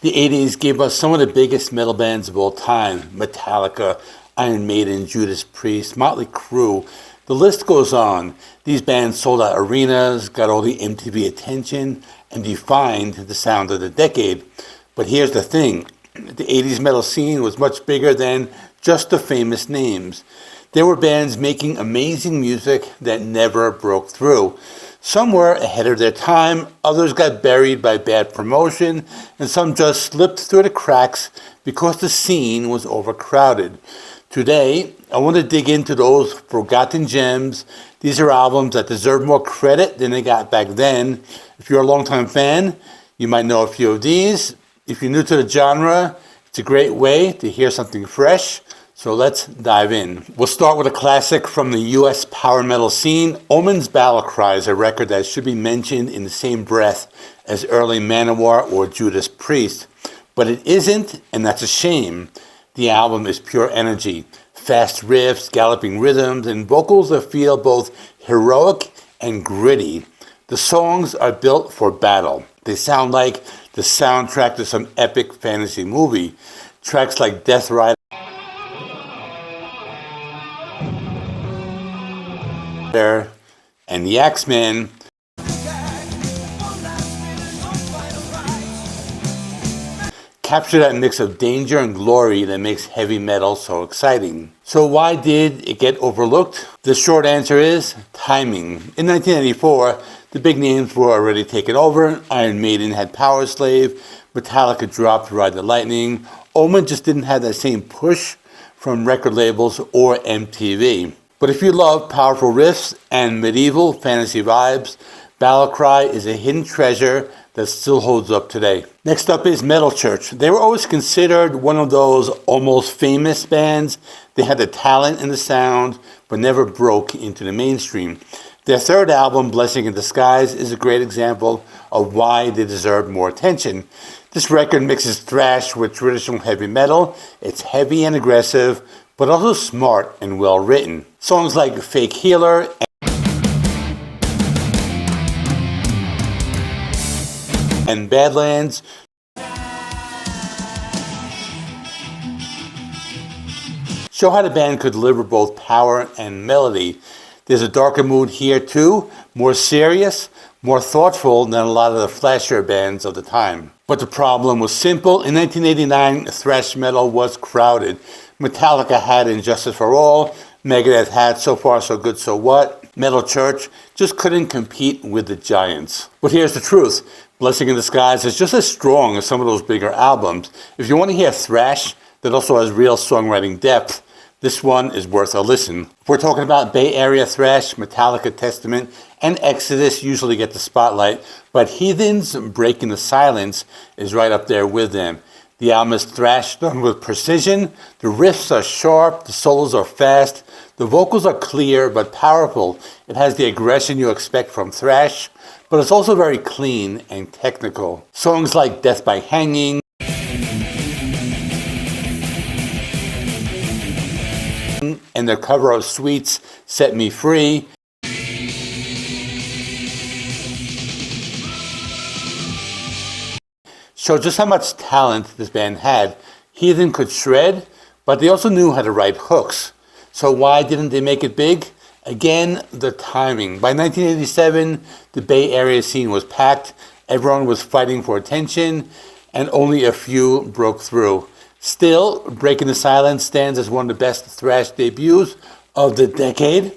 The 80s gave us some of the biggest metal bands of all time: Metallica, Iron Maiden, Judas Priest, Mötley Crüe. The list goes on. These bands sold out arenas, got all the MTV attention, and defined the sound of the decade. But here's the thing. The 80s metal scene was much bigger than just the famous names. There were bands making amazing music that never broke through. Some were ahead of their time, others got buried by bad promotion, and some just slipped through the cracks because the scene was overcrowded. Today, I want to dig into those forgotten gems. These are albums that deserve more credit than they got back then. If you're a longtime fan, you might know a few of these. If you're new to the genre, it's a great way to hear something fresh. So let's dive in. We'll start with a classic from the US power metal scene. Omen's Battle Cry is a record that should be mentioned in the same breath as early Manowar or Judas Priest. But it isn't, and that's a shame. The album is pure energy, fast riffs, galloping rhythms, and vocals that feel both heroic and gritty. The songs are built for battle. They sound like the soundtrack to some epic fantasy movie. Tracks like Death Rider and the Axeman capture that mix of danger and glory that makes heavy metal so exciting. So why did it get overlooked? The short answer is timing. In 1984, the big names were already taken over. Iron Maiden had Power Slave, Metallica dropped Ride the Lightning. Omen just didn't have that same push from record labels or MTV. But if you love powerful riffs and medieval fantasy vibes, Battle Cry is a hidden treasure that still holds up today. Next up is Metal Church. They were always considered one of those almost famous bands. They had the talent and the sound, but never broke into the mainstream. Their third album, Blessing in Disguise, is a great example of why they deserve more attention. This record mixes thrash with traditional heavy metal. It's heavy and aggressive, but also smart and well written. Songs like Fake Healer and Badlands show how the band could deliver both power and melody. There's a darker mood here too, more serious, more thoughtful than a lot of the flashier bands of the time. But the problem was simple. In 1989, thrash metal was crowded. Metallica had Injustice for All, Megadeth had So Far So Good So What. Metal Church just couldn't compete with the giants. But here's the truth. Blessing in Disguise is just as strong as some of those bigger albums. If you want to hear thrash that also has real songwriting depth, this one is worth a listen. If we're talking about Bay Area thrash, Metallica, Testament, and Exodus usually get the spotlight, but Heathen's Breaking the Silence is right up there with them. The album is thrash done with precision, the riffs are sharp, the solos are fast, the vocals are clear but powerful. It has the aggression you expect from thrash, but it's also very clean and technical. Songs like Death by Hanging and their cover of Sweet's Set Me Free show just how much talent this band had. Heathen could shred, but they also knew how to write hooks. So why didn't they make it big? Again, the timing. By 1987, the Bay Area scene was packed, everyone was fighting for attention, and only a few broke through. Still, Breaking the Silence stands as one of the best thrash debuts of the decade.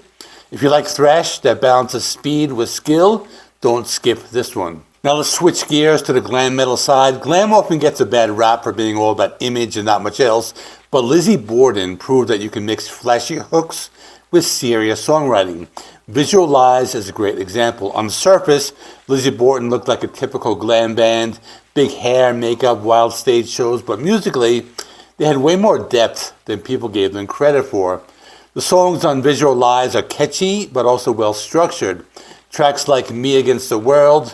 If you like thrash that balances speed with skill, don't skip this one. Now let's switch gears to the glam metal side. Glam often gets a bad rap for being all about image and not much else, but Lizzy Borden proved that you can mix flashy hooks with serious songwriting. Visual Lies is a great example. On the surface, Lizzy Borden looked like a typical glam band, big hair, makeup, wild stage shows, but musically, they had way more depth than people gave them credit for. The songs on Visual Lies are catchy, but also well structured. Tracks like Me Against the World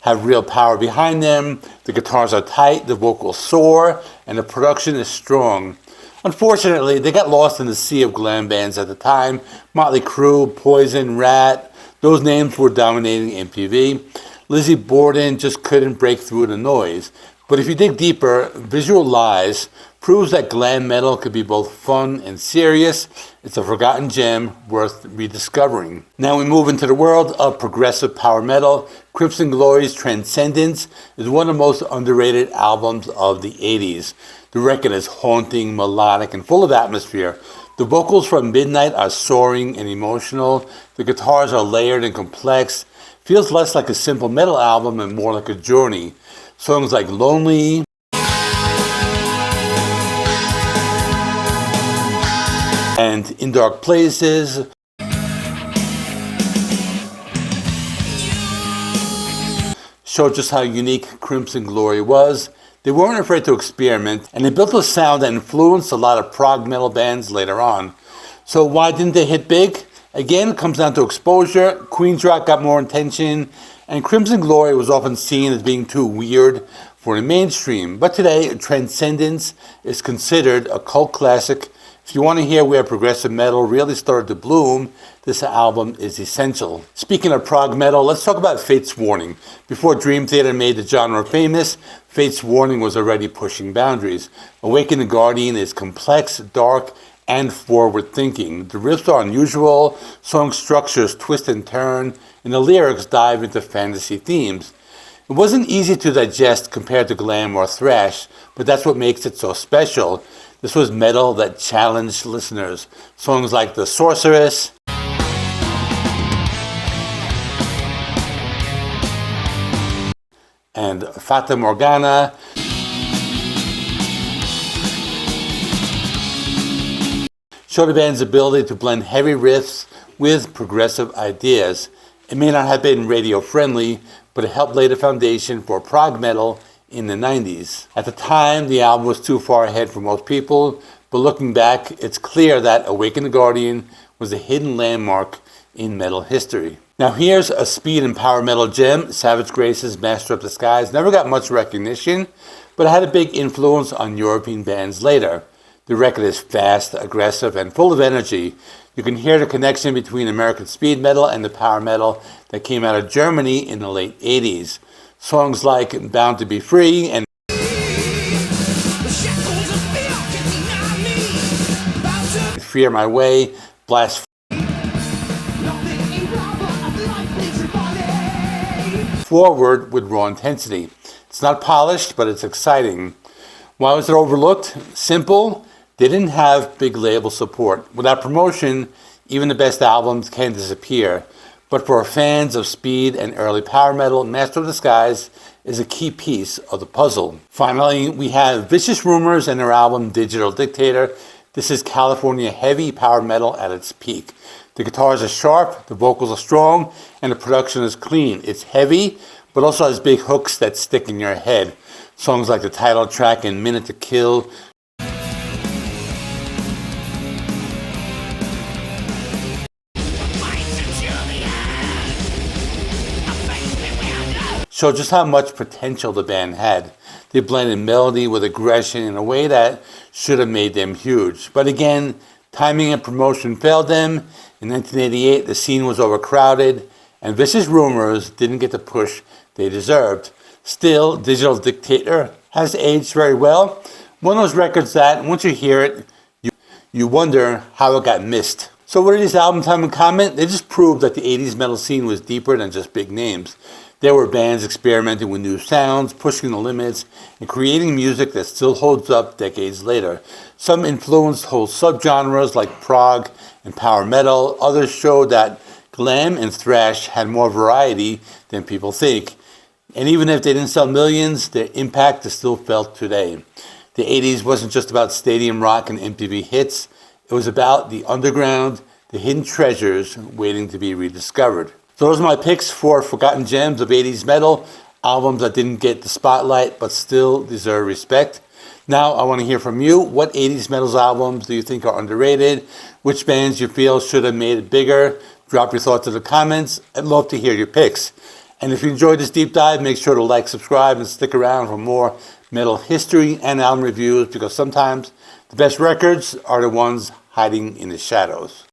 have real power behind them, the guitars are tight, the vocals soar, and the production is strong. Unfortunately, they got lost in the sea of glam bands at the time. Mötley Crüe, Poison, Rat, Those names were dominating MTV. Lizzy Borden just couldn't break through the noise. But if you dig deeper, Visual Lies proves that glam metal could be both fun and serious. It's a forgotten gem worth rediscovering. Now we move into the world of progressive power metal. Crimson Glory's Transcendence is one of the most underrated albums of the 80s. The record is haunting, melodic, and full of atmosphere. The vocals from Midnight are soaring and emotional. The guitars are layered and complex. Feels less like a simple metal album and more like a journey. Songs like Lonely and In Dark Places show just how unique Crimson Glory was. They weren't afraid to experiment, and they built a sound that influenced a lot of prog metal bands later on. So why didn't they hit big? Again, it comes down to exposure. Queen's Rock got more attention, and Crimson Glory was often seen as being too weird for the mainstream. But today, Transcendence is considered a cult classic. If you want to hear where progressive metal really started to bloom, this album is essential. Speaking of prog metal, let's talk about Fate's Warning. Before Dream Theater made the genre famous, Fate's Warning was already pushing boundaries. Awaken the Guardian is complex, dark, and forward-thinking. The riffs are unusual, song structures twist and turn, and the lyrics dive into fantasy themes. It wasn't easy to digest compared to glam or thrash, but that's what makes it so special. This was metal that challenged listeners. Songs like The Sorceress and Fata Morgana show the band's ability to blend heavy riffs with progressive ideas. It may not have been radio friendly, but it helped lay the foundation for prog metal in the 90s. At the time, the album was too far ahead for most people, but looking back, it's clear that Awaken the Guardian was a hidden landmark in metal history. Now here's a speed and power metal gem. Savage Grace's Master of the Skies never got much recognition, but it had a big influence on European bands later. The record is fast, aggressive, and full of energy. You can hear the connection between American speed metal and the power metal that came out of Germany in the late 80s. Songs like Bound to Be Free and Fear My Way blast forward with raw intensity. It's not polished, but it's exciting. Why was it overlooked? Simple. They didn't have big label support. Without promotion, even the best albums can disappear. But for fans of speed and early power metal, Master of the Skies is a key piece of the puzzle. Finally, we have Vicious Rumors and their album Digital Dictator. This is California heavy power metal at its peak. The guitars are sharp, the vocals are strong, and the production is clean. It's heavy, but also has big hooks that stick in your head. Songs like the title track and Minute to Kill show just how much potential the band had. They blended melody with aggression in a way that should have made them huge. But again, timing and promotion failed them. In 1988, the scene was overcrowded, and Vicious Rumors didn't get the push they deserved. Still, Digital Dictator has aged very well. One of those records that, once you hear it, you wonder how it got missed. So what did these albums have in common? They just proved that the 80s metal scene was deeper than just big names. There were bands experimenting with new sounds, pushing the limits, and creating music that still holds up decades later. Some influenced whole subgenres like prog and power metal. Others showed that glam and thrash had more variety than people think. And even if they didn't sell millions, their impact is still felt today. The 80s wasn't just about stadium rock and MTV hits. It was about the underground, the hidden treasures waiting to be rediscovered. So those are my picks for forgotten gems of 80s metal, albums that didn't get the spotlight but still deserve respect. Now I want to hear from you. What 80s metals albums do you think are underrated? Which bands you feel should have made it bigger? Drop your thoughts in the comments. I'd love to hear your picks. And if you enjoyed this deep dive, make sure to like, subscribe, and stick around for more metal history and album reviews, because sometimes the best records are the ones hiding in the shadows.